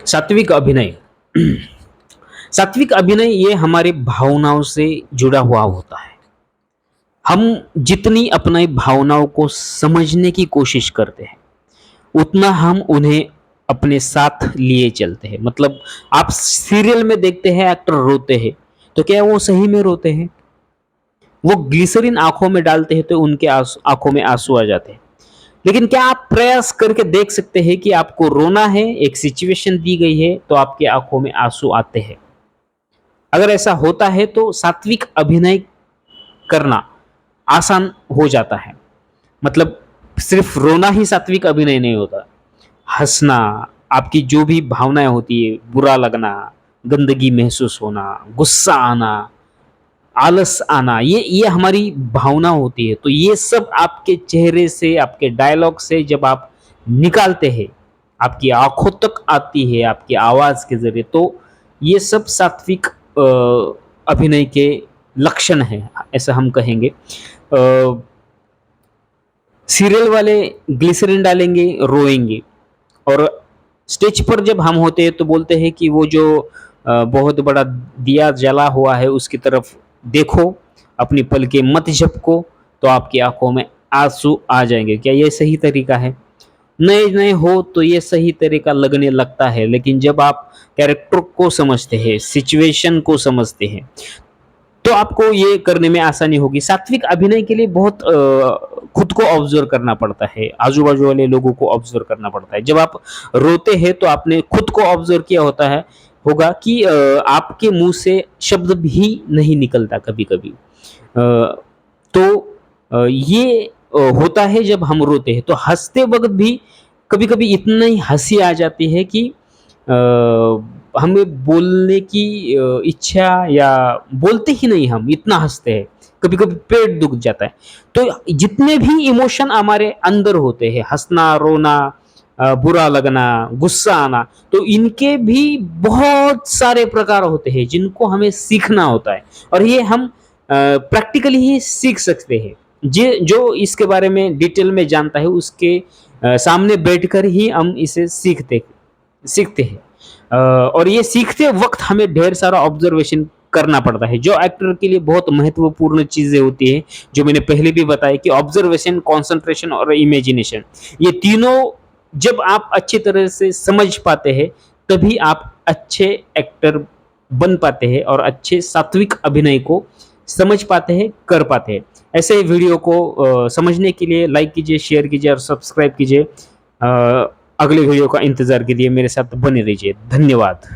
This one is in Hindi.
सात्विक अभिनय। सात्विक अभिनय ये हमारी भावनाओं से जुड़ा हुआ होता है। हम जितनी अपनी भावनाओं को समझने की कोशिश करते हैं, उतना हम उन्हें अपने साथ लिए चलते हैं। मतलब आप सीरियल में देखते हैं एक्टर रोते हैं, तो क्या वो सही में रोते हैं? वो ग्लिसरीन आँखों में डालते हैं तो उनके आँखों में आँसू आ जाते हैं। लेकिन क्या आप प्रयास करके देख सकते हैं कि आपको रोना है, एक सिचुएशन दी गई है तो आपकी आँखों में आँसू आते हैं। अगर ऐसा होता है तो सात्विक अभिनय करना आसान हो जाता है। मतलब सिर्फ रोना ही सात्विक अभिनय नहीं होता। हँसना, आपकी जो भी भावनाएँ होती है, बुरा लगना, गंदगी महसूस होना, गुस्सा आना, आलस आना, ये हमारी भावना होती है। तो ये सब आपके चेहरे से, आपके डायलॉग से जब आप निकालते हैं, आपकी आँखों तक आती है, आपकी आवाज़ के ज़रिए, तो ये सब सात्विक अभिनय के लक्षण हैं, ऐसा हम कहेंगे। सीरियल वाले ग्लिसरीन डालेंगे, रोएँगे और स्टेज पर जब हम होते हैं तो बोलते हैं कि वो जो बहुत बड़ा दिया जला हुआ है उसकी तरफ देखो, अपनी पलकें मत झपको, तो आपकी आँखों में आँसू आ जाएँगे। क्या ये सही तरीका है? नए-नए हो तो ये सही तरीका लगने लगता है, लेकिन जब आप कैरेक्टर को समझते हैं, सिचुएशन को समझते हैं, तो आपको ये करने में आसानी होगी। सात्विक अभिनय के लिए बहुत खुद को ऑब्ज़र्व करना पड़ता है, आजू-बाजू वाले लोगों को ऑब्ज़र्व करना पड़ता है। जब आप रोते हैं तो आपने खुद को ऑब्ज़र्व किया होगा कि आपके मुँह से शब्द भी नहीं निकलता कभी-कभी। तो ये होता है जब हम रोते हैं। तो हँसते वक़्त भी कभी-कभी इतनी हँसी आ जाती है कि हमें बोलने की इच्छा या बोलते ही नहीं, हम इतना हँसते हैं। कभी-कभी पेट दुख जाता है। तो जितने भी इमोशन हमारे अंदर होते हैं, हँसना, रोना, बुरा लगना, गुस्सा आना, तो इनके भी बहुत सारे प्रकार होते हैं जिनको हमें सीखना होता है और ये हम प्रैक्टिकली ही सीख सकते हैं। जे जो इसके बारे में डिटेल में जानता है उसके सामने बैठकर ही हम इसे सीखते सीखते हैं। और ये सीखते वक़्त हमें ढेर सारा ऑब्ज़र्वेशन करना पड़ता है, जो एक्टर के लिए बहुत महत्वपूर्ण चीज़ें होती हैं, जो मैंने पहले भी बताया कि ऑब्ज़र्वेशन, कंसंट्रेशन और इमेजिनेशन, ये तीनों जब आप अच्छी तरह से समझ पाते हैं, तभी आप अच्छे एक्टर बन पाते हैं और अच्छे सात्विक अभिनय को समझ पाते हैं, कर पाते हैं। ऐसे ही वीडियो को समझने के लिए लाइक कीजिए, शेयर कीजिए और सब्सक्राइब कीजिए। अगले वीडियो का इंतज़ार कीजिए, मेरे साथ बने रहिए। धन्यवाद।